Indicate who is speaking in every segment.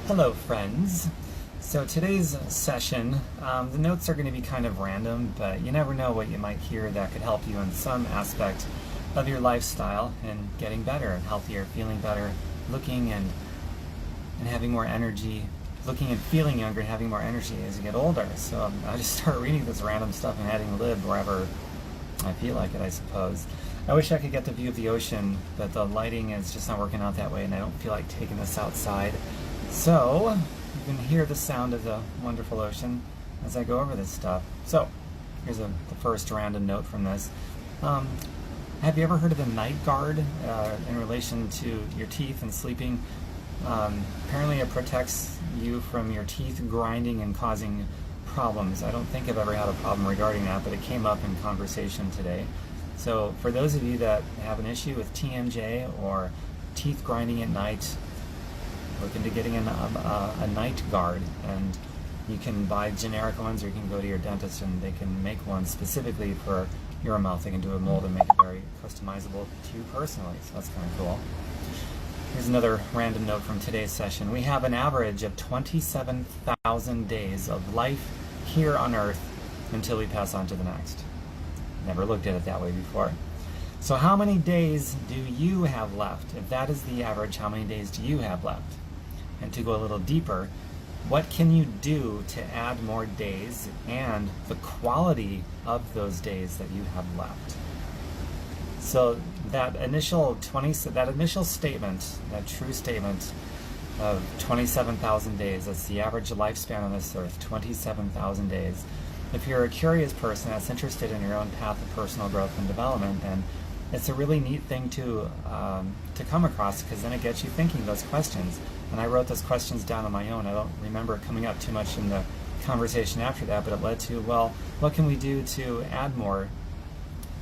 Speaker 1: Hello, friends. So today's session, the notes are going to be kind of random, but you never know what you might hear that could help you in some aspect of your lifestyle and getting better and healthier, feeling better, looking and having more energy, looking and feeling younger and having more energy as you get older. So I just start reading this random stuff and adding lib wherever I feel like it, I suppose. I wish I could get the view of the ocean, but the lighting is just not working out that way, and I don't feel like taking this outside. So you can hear the sound of the wonderful ocean as I go over this stuff. So here's the first random note from this. Have you ever heard of the night guard in relation to your teeth and sleeping? Apparently it protects you from your teeth grinding and causing problems. I don't think I've ever had a problem regarding that, but it came up in conversation today. So for those of you that have an issue with TMJ or teeth grinding at night, look into getting a night guard, and you can buy generic ones, or you can go to your dentist and they can make one specifically for your mouth. They can do a mold and make it very customizable to you personally, so that's kind of cool. Here's another random note from today's session. We have an average of 27,000 days of life here on Earth until we pass on to the next. Never looked at it that way before. So how many days do you have left? If that is the average, how many days do you have left? And to go a little deeper, what can you do to add more days and the quality of those days that you have left? So that initial statement, that true statement of 27,000 days, that's the average lifespan on this earth, 27,000 days. If you're a curious person that's interested in your own path of personal growth and development, then it's a really neat thing to come across, because then it gets you thinking those questions. And I wrote those questions down on my own. I don't remember it coming up too much in the conversation after that, but it led to, well, what can we do to add more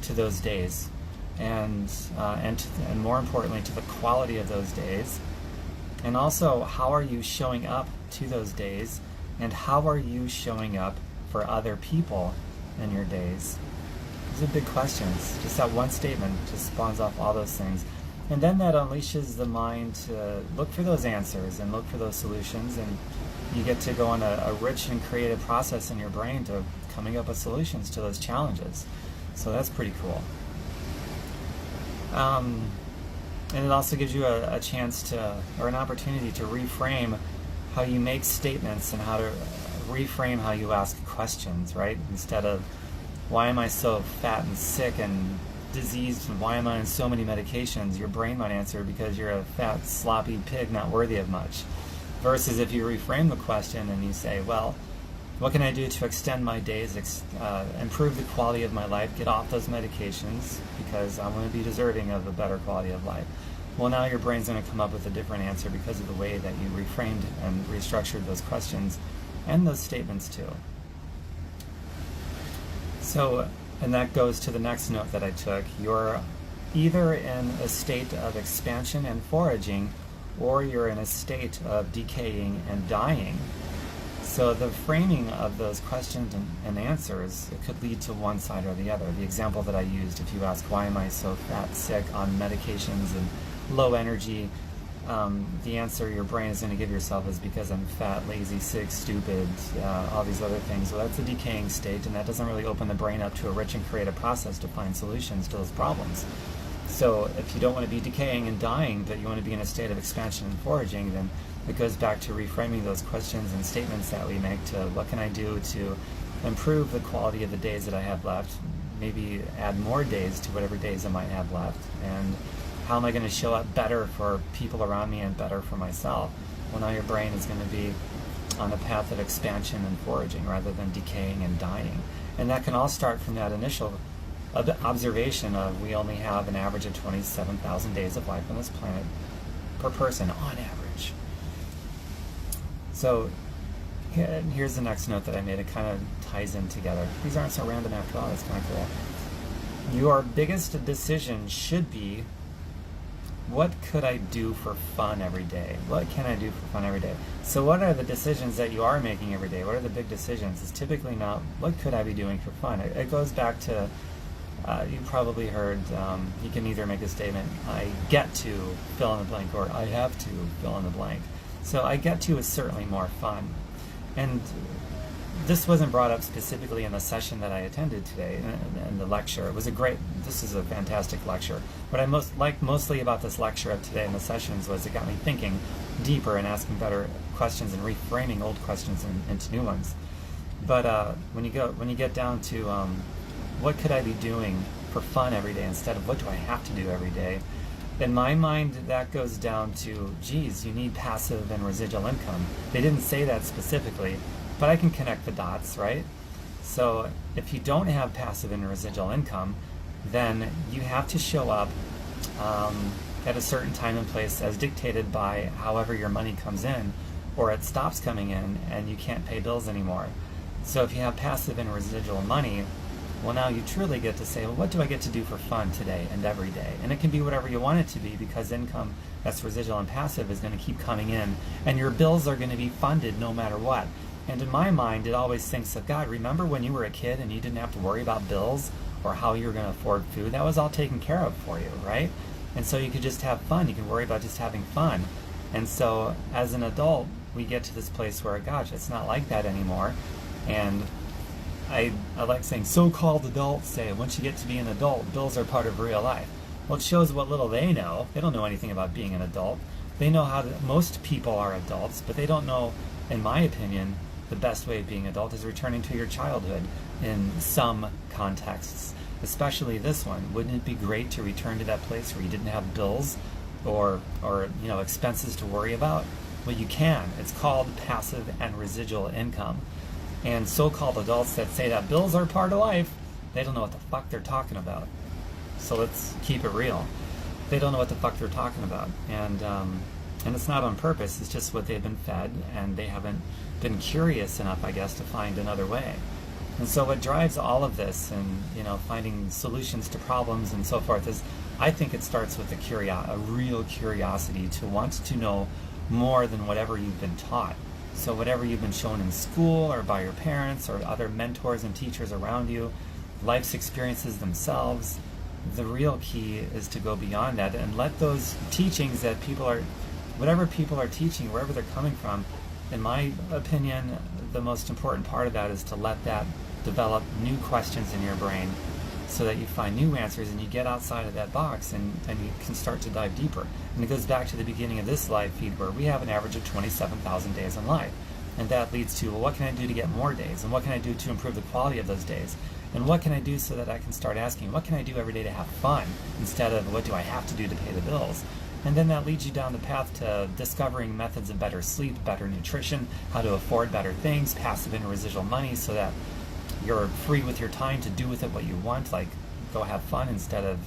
Speaker 1: to those days? And more importantly, to the quality of those days. And also, how are you showing up to those days? And how are you showing up for other people in your days? These are big questions. Just that one statement just spawns off all those things. And then that unleashes the mind to look for those answers and look for those solutions, and you get to go on a rich and creative process in your brain to coming up with solutions to those challenges. So that's pretty cool. And it also gives you a chance to, or an opportunity to reframe how you make statements and how to reframe how you ask questions, right? Instead of, why am I so fat and sick and diseased, and why am I on so many medications? Your brain might answer, because you're a fat, sloppy pig not worthy of much. Versus if you reframe the question and you say, well, what can I do to extend my days, improve the quality of my life, get off those medications, because I'm going to be deserving of a better quality of life. Well, now your brain's going to come up with a different answer because of the way that you reframed and restructured those questions and those statements too. So, and that goes to the next note that I took. You're either in a state of expansion and foraging, or you're in a state of decaying and dying. So the framing of those questions and answers, it could lead to one side or the other. The example that I used, if you ask, why am I so fat, sick, on medications and low energy, the answer your brain is going to give yourself is because I'm fat, lazy, sick, stupid, all these other things. Well, that's a decaying state, and that doesn't really open the brain up to a rich and creative process to find solutions to those problems. So if you don't want to be decaying and dying, but you want to be in a state of expansion and foraging, then it goes back to reframing those questions and statements that we make to, what can I do to improve the quality of the days that I have left, maybe add more days to whatever days I might have left, and how am I going to show up better for people around me and better for myself? Well, now your brain is going to be on a path of expansion and foraging rather than decaying and dying. And that can all start from that initial observation of, we only have an average of 27,000 days of life on this planet per person on average. So here's the next note that I made. It kind of ties in together. These aren't so random after all. That's kind of cool. Your biggest decision should be, what could I do for fun every day? What can I do for fun every day? So what are the decisions that you are making every day? What are the big decisions? It's typically not, what could I be doing for fun? It goes back to, you probably heard, you can either make a statement, I get to fill in the blank, or I have to fill in the blank. So I get to is certainly more fun. And this wasn't brought up specifically in the session that I attended today, in the lecture. This is a fantastic lecture. What I liked mostly about this lecture of today in the sessions was it got me thinking deeper and asking better questions and reframing old questions into new ones. But when you get down to what could I be doing for fun every day instead of what do I have to do every day, in my mind that goes down to, geez, you need passive and residual income. They didn't say that specifically, but I can connect the dots, right? So if you don't have passive and residual income, then you have to show up at a certain time and place as dictated by however your money comes in, or it stops coming in and you can't pay bills anymore. So if you have passive and residual money, well, now you truly get to say, well, what do I get to do for fun today and every day? And it can be whatever you want it to be, because income that's residual and passive is going to keep coming in, and your bills are going to be funded no matter what. And in my mind, it always thinks of, God, remember when you were a kid and you didn't have to worry about bills or how you were going to afford food? That was all taken care of for you, right? And so you could just have fun. You can worry about just having fun. And so as an adult, we get to this place where, gosh, it's not like that anymore. And I like saying so-called adults say, once you get to be an adult, bills are part of real life. Well, it shows what little they know. They don't know anything about being an adult. They know most people are adults, but they don't know, in my opinion, the best way of being adult is returning to your childhood in some contexts, especially this one. Wouldn't it be great to return to that place where you didn't have bills or expenses to worry about? Well, you can. It's called passive and residual income. And so-called adults that say that bills are part of life, they don't know what the fuck they're talking about. So let's keep it real. They don't know what the fuck they're talking about. And it's not on purpose. It's just what they've been fed, and they haven't been curious enough, I guess, to find another way. And so what drives all of this and, finding solutions to problems and so forth is, I think it starts with a real curiosity to want to know more than whatever you've been taught. So whatever you've been shown in school or by your parents or other mentors and teachers around you, life's experiences themselves, the real key is to go beyond that and let those teachings that whatever people are teaching, wherever they're coming from, in my opinion, the most important part of that is to let that develop new questions in your brain so that you find new answers and you get outside of that box and you can start to dive deeper. And it goes back to the beginning of this live feed where we have an average of 27,000 days in life. And that leads to, well, what can I do to get more days? And what can I do to improve the quality of those days? And what can I do so that I can start asking, what can I do every day to have fun instead of what do I have to do to pay the bills? And then that leads you down the path to discovering methods of better sleep, better nutrition, how to afford better things, passive and residual money, so that you're free with your time to do with it what you want, like go have fun instead of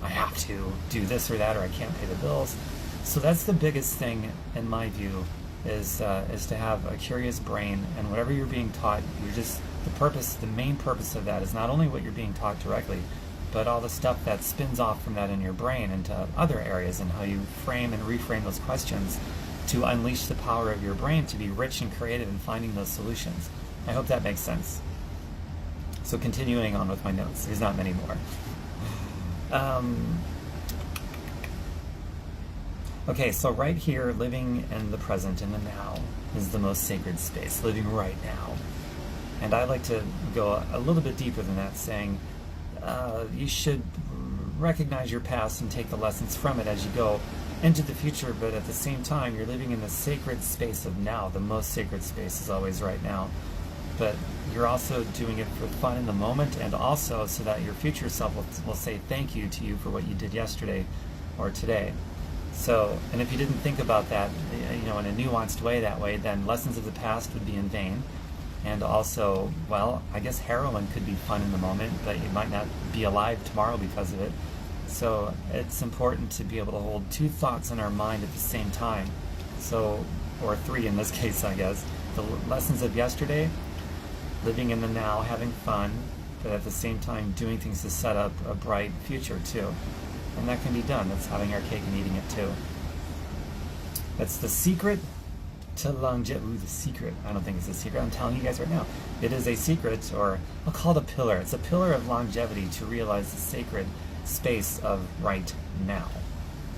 Speaker 1: I have to do this or that or I can't pay the bills. So that's the biggest thing in my view is to have a curious brain, and whatever you're being taught, the main purpose of that is not only what you're being taught directly, but all the stuff that spins off from that in your brain into other areas and how you frame and reframe those questions to unleash the power of your brain to be rich and creative in finding those solutions. I hope that makes sense. So continuing on with my notes, there's not many more. Okay, so right here, living in the present, in the now, is the most sacred space, living right now. And I like to go a little bit deeper than that, saying you should recognize your past and take the lessons from it as you go into the future, but at the same time, you're living in the sacred space of now. The most sacred space is always right now. But you're also doing it for fun in the moment, and also so that your future self will say thank you to you for what you did yesterday or today. So, and if you didn't think about that, in a nuanced way that way, then lessons of the past would be in vain. And also, well, I guess heroin could be fun in the moment, but you might not be alive tomorrow because of it. So it's important to be able to hold two thoughts in our mind at the same time. So, or three in this case, I guess. The lessons of yesterday, living in the now, having fun, but at the same time doing things to set up a bright future too. And that can be done. That's having our cake and eating it too. That's the secret to longevity. Ooh, the secret. I don't think it's a secret. I'm telling you guys right now. It is a secret, or I'll call it a pillar. It's a pillar of longevity to realize the sacred space of right now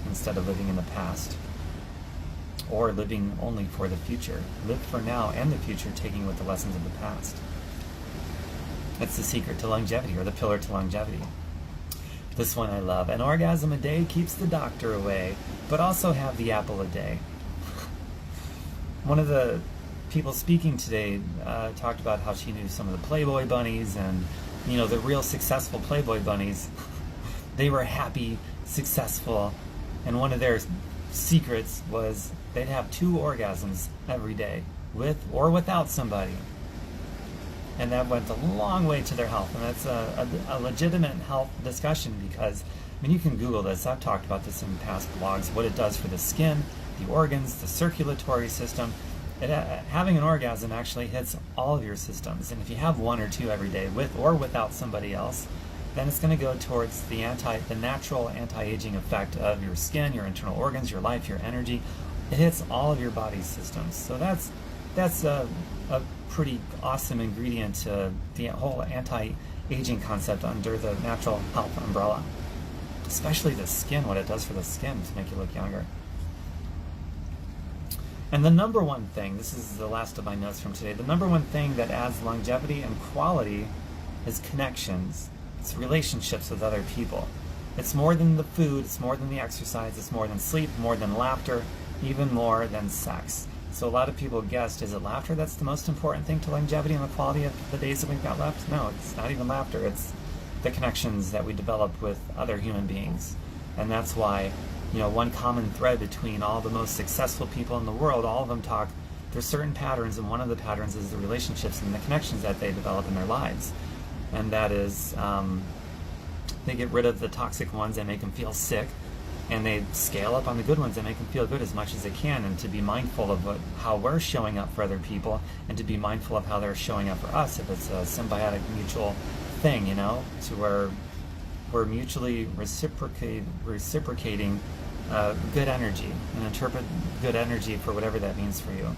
Speaker 1: instead of living in the past. or living only for the future. Live for now and the future, taking with the lessons of the past. That's the secret to longevity, or the pillar to longevity. This one I love. An orgasm a day keeps the doctor away, but also have the apple a day. One of the people speaking today talked about how she knew some of the Playboy bunnies, and the real successful Playboy bunnies. They were happy, successful, and one of their secrets was they'd have 2 orgasms every day, with or without somebody. And that went a long way to their health. And that's a legitimate health discussion, because, you can Google this. I've talked about this in past blogs, what it does for the skin, the organs, the circulatory system. Having an orgasm actually hits all of your systems. And if you have 1 or 2 every day, with or without somebody else, then it's going to go towards the natural anti-aging effect of your skin, your internal organs, your life, your energy. It hits all of your body's systems. So that's a pretty awesome ingredient to the whole anti-aging concept under the natural health umbrella. Especially the skin, what it does for the skin to make you look younger. And the number one thing, this is the last of my notes from today, the number one thing that adds longevity and quality is connections. It's relationships with other people. It's more than the food, it's more than the exercise, it's more than sleep, more than laughter, even more than sex. So a lot of people guessed, is it laughter that's the most important thing to longevity and the quality of the days that we've got left? No, it's not even laughter. It's the connections that we develop with other human beings. And that's why, one common thread between all the most successful people in the world, all of them talk, there's certain patterns, and one of the patterns is the relationships and the connections that they develop in their lives. And that is, they get rid of the toxic ones that make them feel sick, and they scale up on the good ones that make them feel good as much as they can, and to be mindful of how we're showing up for other people, and to be mindful of how they're showing up for us, if it's a symbiotic mutual thing, to where we're mutually reciprocating good energy, and interpret good energy for whatever that means for you.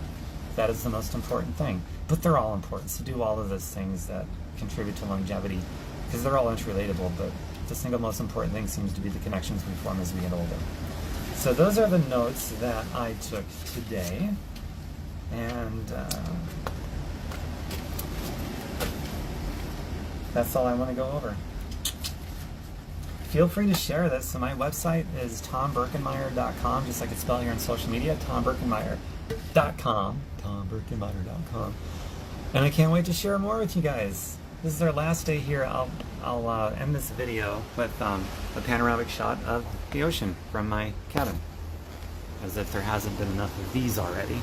Speaker 1: That is the most important thing. But they're all important, so do all of those things that contribute to longevity, because they're all interrelatable, but the single most important thing seems to be the connections we form as we get older. So those are the notes that I took today, and that's all I want to go over. Feel free to share this. So my website is tomberkenmeyer.com, just like it's spelled here on social media, tomberkenmeyer.com, tomberkenmeyer.com. And I can't wait to share more with you guys. This is our last day here. I'll end this video with a panoramic shot of the ocean from my cabin, as if there hasn't been enough of these already.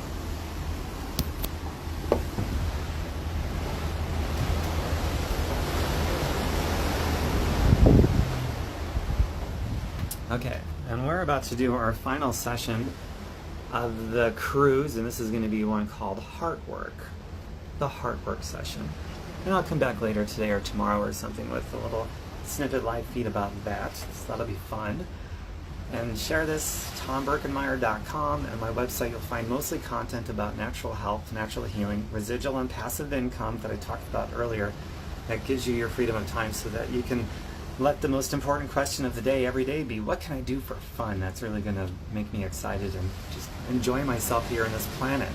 Speaker 1: Okay, and we're about to do our final session of the cruise, and this is going to be one called Heart Work, the Heart Work session. And I'll come back later today or tomorrow or something with a little snippet live feed about that. So that'll be fun. And share this, tomberkenmeyer.com, and my website. You'll find mostly content about natural health, natural healing, residual and passive income that I talked about earlier. That gives you your freedom of time so that you can let the most important question of the day every day be, what can I do for fun? That's really going to make me excited and just enjoy myself here on this planet.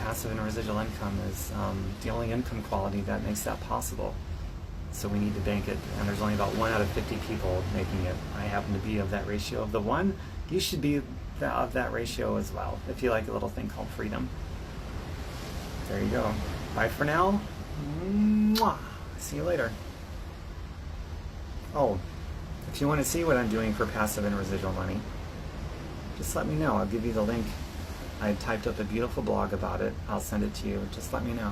Speaker 1: Passive and residual income is the only income quality that makes that possible. So we need to bank it, and there's only about 1 out of 50 people making it. I happen to be of that ratio of the 1. You should be of that ratio as well, if you like a little thing called freedom. There you go. Bye for now. Mwah. See you later. Oh, if you want to see what I'm doing for passive and residual money, just let me know. I'll give you the link. I typed up a beautiful blog about it. I'll send it to you. Just let me know.